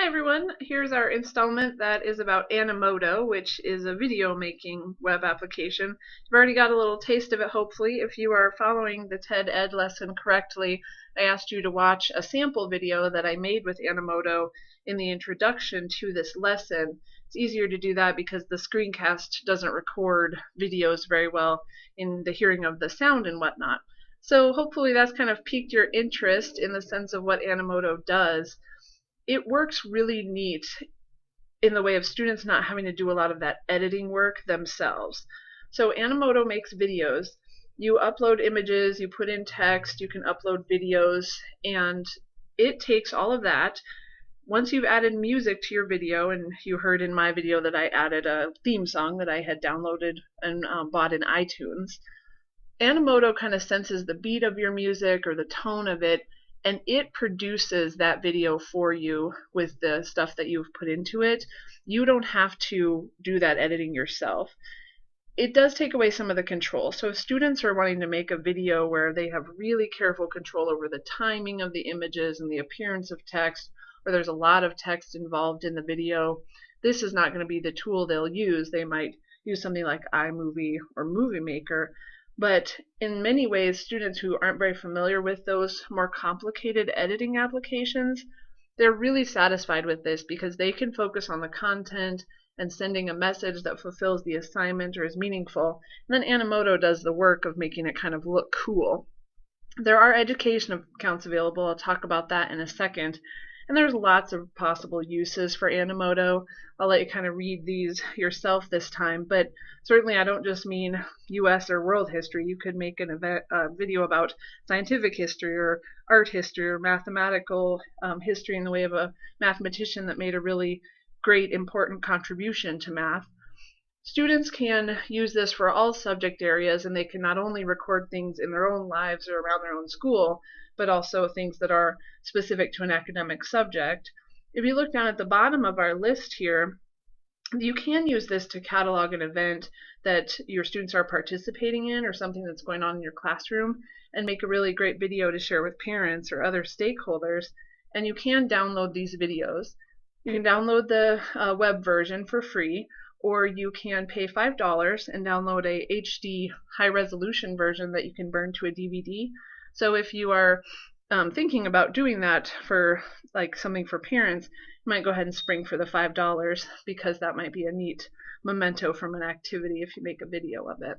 Hi everyone, here's our installment that is about Animoto, which is a video making web application. You've already got a little taste of it, hopefully. If you are following the TED Ed lesson correctly, I asked you to watch a sample video that I made with Animoto in the introduction to this lesson. It's easier to do that because the screencast doesn't record videos very well in the hearing of the sound and whatnot. So hopefully that's kind of piqued your interest in the sense of what Animoto does. It works really neat in the way of students not having to do a lot of that editing work themselves. So Animoto makes videos. You upload images, you put in text, you can upload videos, and it takes all of that. Once you've added music to your video, and you heard in my video that I added a theme song that I had downloaded and bought in iTunes, Animoto kind of senses the beat of your music or the tone of it, and it produces that video for you with the stuff that you've put into it. You don't have to do that editing yourself. It does take away some of the control. So if students are wanting to make a video where they have really careful control over the timing of the images and the appearance of text, or there's a lot of text involved in the video, this is not going to be the tool they'll use. They might use something like iMovie or Movie Maker. But in many ways, students who aren't very familiar with those more complicated editing applications, they're really satisfied with this because they can focus on the content and sending a message that fulfills the assignment or is meaningful. And then Animoto does the work of making it kind of look cool. There are education accounts available. I'll talk about that in a second. And there's lots of possible uses for Animoto. I'll let you kind of read these yourself this time, but certainly I don't just mean US or world history. You could make a video about scientific history or art history or mathematical history in the way of a mathematician that made a really great, important contribution to math. Students can use this for all subject areas, and they can not only record things in their own lives or around their own school, but also things that are specific to an academic subject. If you look down at the bottom of our list here, you can use this to catalog an event that your students are participating in or something that's going on in your classroom and make a really great video to share with parents or other stakeholders. And you can download these videos. You can download the web version for free, or you can pay $5 and download a HD high-resolution version that you can burn to a DVD. So if you are thinking about doing that for like something for parents, you might go ahead and spring for the $5 because that might be a neat memento from an activity if you make a video of it.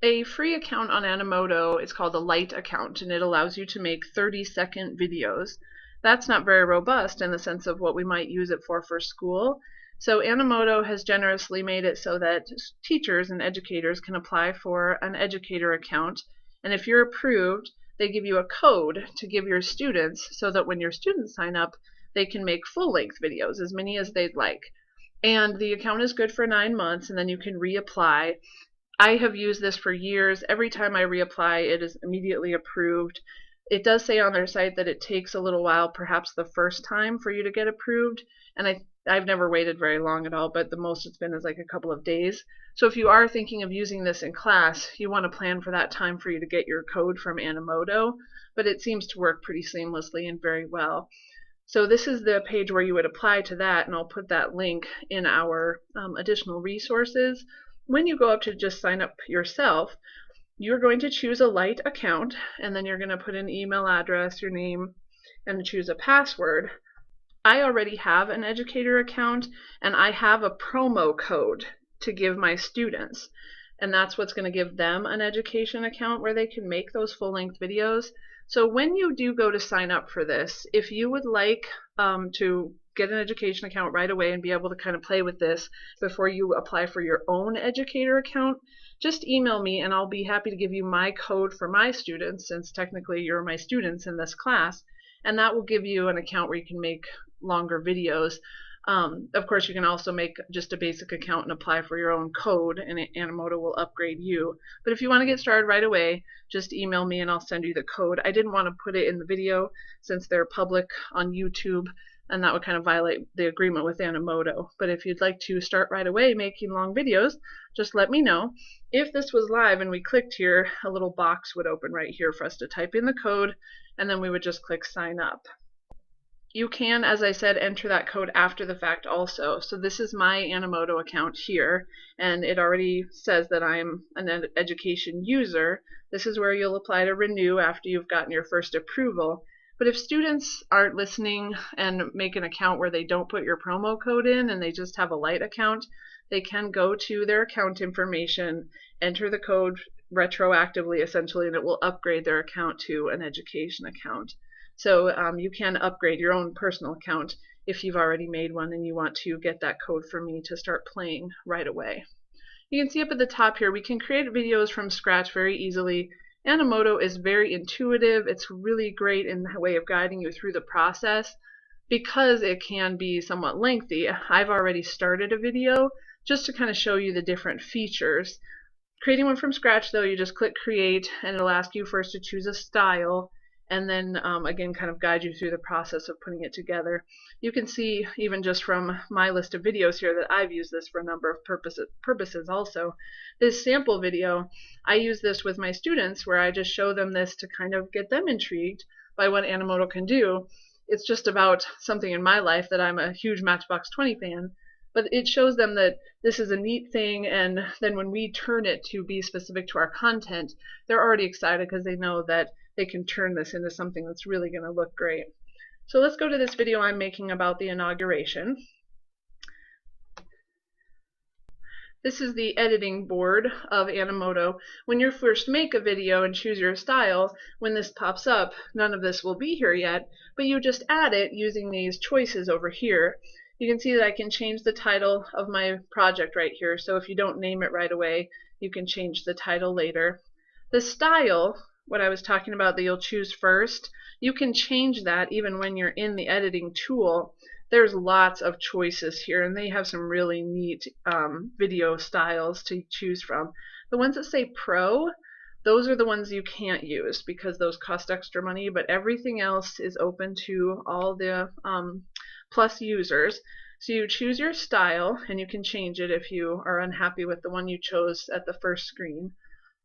A free account on Animoto is called a Lite account, and it allows you to make 30-second videos. That's not very robust in the sense of what we might use it for school. So Animoto has generously made it so that teachers and educators can apply for an educator account, and if you're approved, they give you a code to give your students so that when your students sign up, they can make full-length videos, as many as they'd like. And the account is good for 9 months, and then you can reapply. I have used this for years. Every time I reapply, it is immediately approved. It does say on their site that it takes a little while, perhaps the first time, for you to get approved, and I've never waited very long at all, but the most it's been is like a couple of days. So if you are thinking of using this in class, you want to plan for that time for you to get your code from Animoto, but it seems to work pretty seamlessly and very well. So this is the page where you would apply to that, and I'll put that link in our additional resources. When you go up to just sign up yourself, you're going to choose a Lite account, and then you're going to put an email address, your name, and choose a password. I already have an educator account, and I have a promo code to give my students, and that's what's going to give them an education account where they can make those full-length videos. So when you do go to sign up for this, if you would like to get an education account right away and be able to kind of play with this before you apply for your own educator account, just email me and I'll be happy to give you my code for my students, since technically you're my students in this class, and that will give you an account where you can make longer videos. Of course, you can also make just a basic account and apply for your own code, and Animoto will upgrade you. But if you want to get started right away, just email me and I'll send you the code. I didn't want to put it in the video since they're public on YouTube, and that would kind of violate the agreement with Animoto. But if you'd like to start right away making long videos, just let me know. If this was live and we clicked here, a little box would open right here for us to type in the code, and then we would just click sign up. You can, as I said, enter that code after the fact also. So this is my Animoto account here, and it already says that I'm an education user. This is where you'll apply to renew after you've gotten your first approval. But if students aren't listening and make an account where they don't put your promo code in and they just have a light account, they can go to their account information, enter the code retroactively essentially, and it will upgrade their account to an education account. So you can upgrade your own personal account if you've already made one and you want to get that code from me to start playing right away. You can see up at the top here, we can create videos from scratch very easily. Animoto is very intuitive. It's really great in the way of guiding you through the process. Because it can be somewhat lengthy, I've already started a video just to kind of show you the different features. Creating one from scratch, though, you just click create and it'll ask you first to choose a style, and then again kind of guide you through the process of putting it together. You can see even just from my list of videos here that I've used this for a number of purposes also. This sample video, I use this with my students where I just show them this to kind of get them intrigued by what Animoto can do. It's just about something in my life that I'm a huge Matchbox 20 fan, but it shows them that this is a neat thing, and then when we turn it to be specific to our content, they're already excited because they know that they can turn this into something that's really going to look great. So let's go to this video I'm making about the inauguration. This is the editing board of Animoto. When you first make a video and choose your style, when this pops up, none of this will be here yet, but you just add it using these choices over here. You can see that I can change the title of my project right here, so if you don't name it right away, you can change the title later. The style, what I was talking about that you'll choose first, you can change that even when you're in the editing tool. There's lots of choices here, and they have some really neat video styles to choose from. The ones that say Pro, those are the ones you can't use because those cost extra money, but everything else is open to all the Plus users. So you choose your style, and you can change it if you are unhappy with the one you chose at the first screen.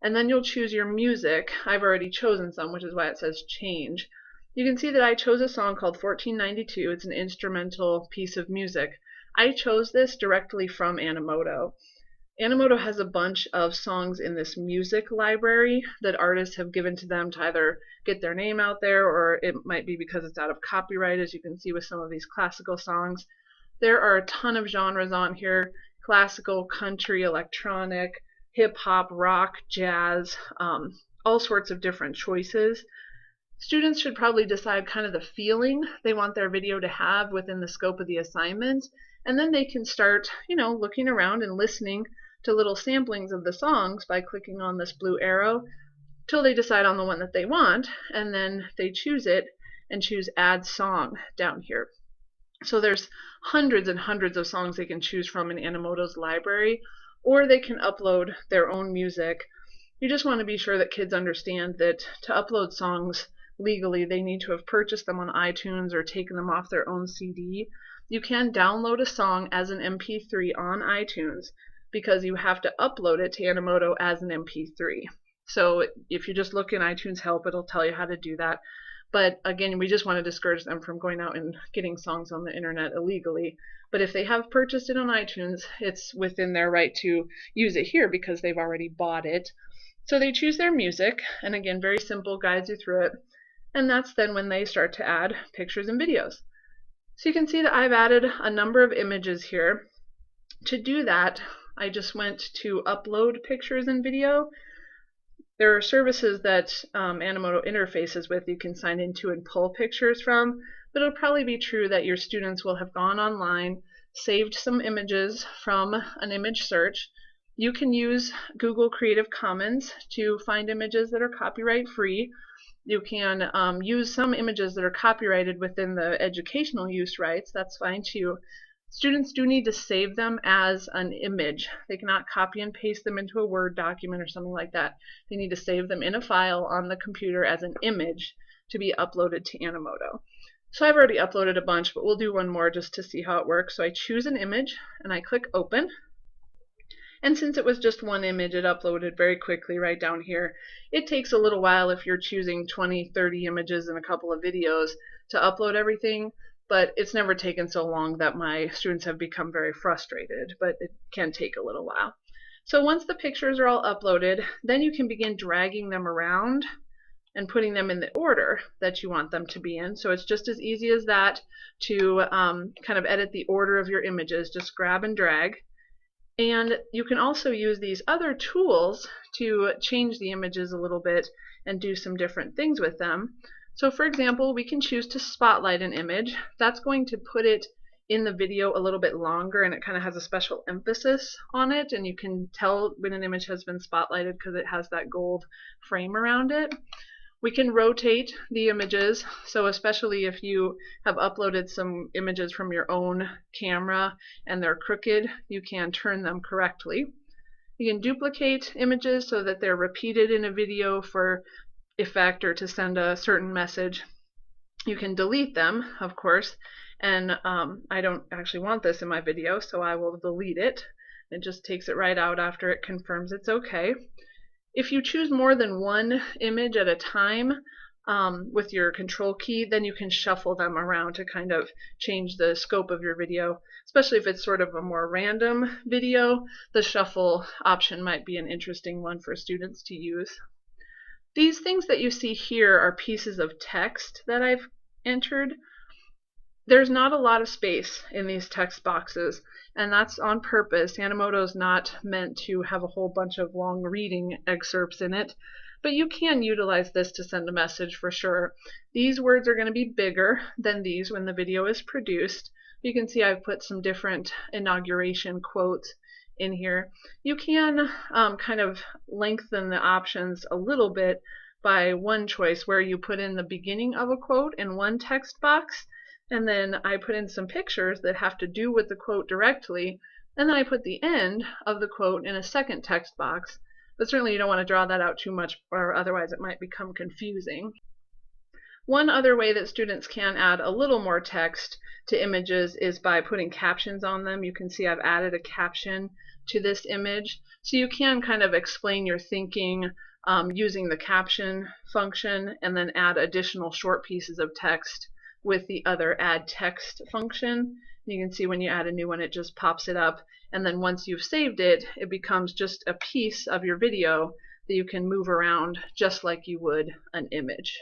And then you'll choose your music. I've already chosen some, which is why it says change. You can see that I chose a song called 1492. It's an instrumental piece of music. I chose this directly from Animoto. Animoto has a bunch of songs in this music library that artists have given to them to either get their name out there, or it might be because it's out of copyright, as you can see with some of these classical songs. There are a ton of genres on here: classical, country, electronic, hip-hop, rock, jazz, all sorts of different choices. Students should probably decide kind of the feeling they want their video to have within the scope of the assignment, and then they can start, looking around and listening to little samplings of the songs by clicking on this blue arrow till they decide on the one that they want, and then they choose it and choose Add Song down here. So there's hundreds and hundreds of songs they can choose from in Animoto's library, or they can upload their own music. You just want to be sure that kids understand that to upload songs legally, they need to have purchased them on iTunes or taken them off their own CD. You can download a song as an MP3 on iTunes because you have to upload it to Animoto as an MP3. So if you just look in iTunes Help, it'll tell you how to do that. But again, we just want to discourage them from going out and getting songs on the internet illegally. But if they have purchased it on iTunes, it's within their right to use it here because they've already bought it. So they choose their music, and again, very simple, guides you through it. And that's then when they start to add pictures and videos. So you can see that I've added a number of images here. To do that, I just went to upload pictures and video. There are services that Animoto interfaces with you can sign into and pull pictures from, but it'll probably be true that your students will have gone online, saved some images from an image search. You can use Google Creative Commons to find images that are copyright free. You can use some images that are copyrighted within the educational use rights. That's fine too. Students do need to save them as an image. They cannot copy and paste them into a Word document or something like that. They need to save them in a file on the computer as an image to be uploaded to Animoto. So I've already uploaded a bunch, but we'll do one more just to see how it works. So I choose an image and I click open. And since it was just one image, it uploaded very quickly right down here. It takes a little while if you're choosing 20, 30 images and a couple of videos to upload everything. but it's never taken so long that my students have become very frustrated, but it can take a little while. So once the pictures are all uploaded, then you can begin dragging them around and putting them in the order that you want them to be in. So it's just as easy as that to kind of edit the order of your images. Just grab and drag. And you can also use these other tools to change the images a little bit and do some different things with them. So for example, we can choose to spotlight an image. That's going to put it in the video a little bit longer, and it kind of has a special emphasis on it, and you can tell when an image has been spotlighted because it has that gold frame around it. We can rotate the images, so especially if you have uploaded some images from your own camera and they're crooked, you can turn them correctly. You can duplicate images so that they're repeated in a video for effect or to send a certain message. You can delete them, of course, and I don't actually want this in my video, so I will delete it. It just takes it right out after it confirms it's okay. If you choose more than one image at a time with your control key, then you can shuffle them around to kind of change the scope of your video. Especially if it's sort of a more random video, the shuffle option might be an interesting one for students to use. These things that you see here are pieces of text that I've entered. There's not a lot of space in these text boxes, and that's on purpose. Animoto is not meant to have a whole bunch of long reading excerpts in it, but you can utilize this to send a message for sure. These words are going to be bigger than these when the video is produced. You can see I've put some different inauguration quotes in here. You can kind of lengthen the options a little bit by one choice where you put in the beginning of a quote in one text box, and then I put in some pictures that have to do with the quote directly, and then I put the end of the quote in a second text box. But certainly you don't want to draw that out too much, or otherwise it might become confusing. One other way that students can add a little more text to images is by putting captions on them. You can see I've added a caption to this image, so you can kind of explain your thinking using the caption function and then add additional short pieces of text with the other add text function. You can see when you add a new one, it just pops it up, and then once you've saved it, it becomes just a piece of your video that you can move around just like you would an image.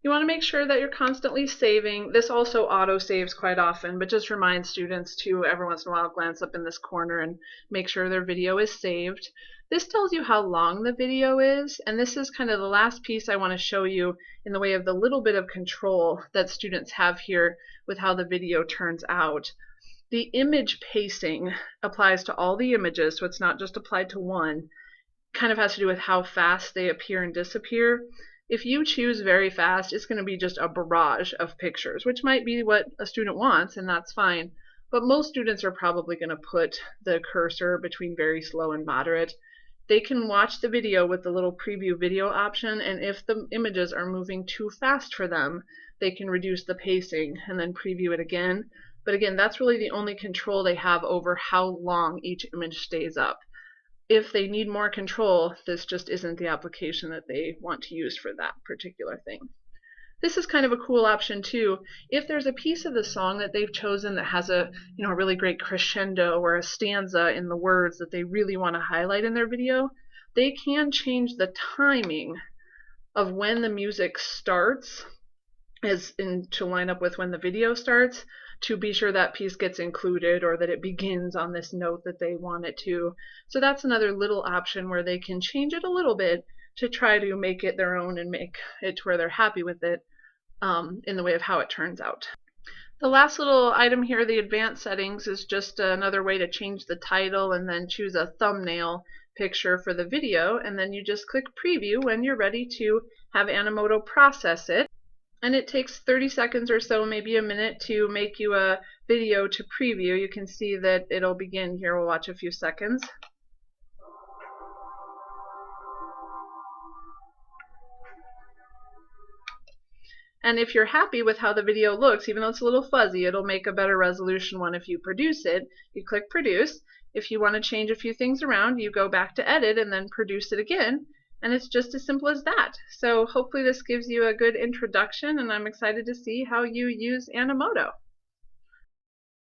You want to make sure that you're constantly saving. This also auto saves quite often, but just remind students to every once in a while glance up in this corner and make sure their video is saved. This tells you how long the video is, and this is kind of the last piece I want to show you in the way of the little bit of control that students have here with how the video turns out. The image pacing applies to all the images, so it's not just applied to one. It kind of has to do with how fast they appear and disappear. If you choose very fast, it's going to be just a barrage of pictures, which might be what a student wants, and that's fine. But most students are probably going to put the cursor between very slow and moderate. They can watch the video with the little preview video option, and if the images are moving too fast for them, they can reduce the pacing and then preview it again. But again, that's really the only control they have over how long each image stays up. If they need more control, this just isn't the application that they want to use for that particular thing. This is kind of a cool option too. If there's a piece of the song that they've chosen that has a really great crescendo or a stanza in the words that they really want to highlight in their video, they can change the timing of when the music starts to line up with when the video starts, to be sure that piece gets included or that it begins on this note that they want it to. So that's another little option where they can change it a little bit to try to make it their own and make it to where they're happy with it in the way of how it turns out. The last little item here, the advanced settings, is just another way to change the title and then choose a thumbnail picture for the video, and then you just click preview when you're ready to have Animoto process it. And it takes 30 seconds or so, maybe a minute, to make you a video to preview. You can see that it'll begin here. We'll watch a few seconds. And if you're happy with how the video looks, even though it's a little fuzzy, it'll make a better resolution one if you produce it. You click produce. If you want to change a few things around, you go back to edit and then produce it again. And it's just as simple as that. So hopefully this gives you a good introduction, and I'm excited to see how you use Animoto.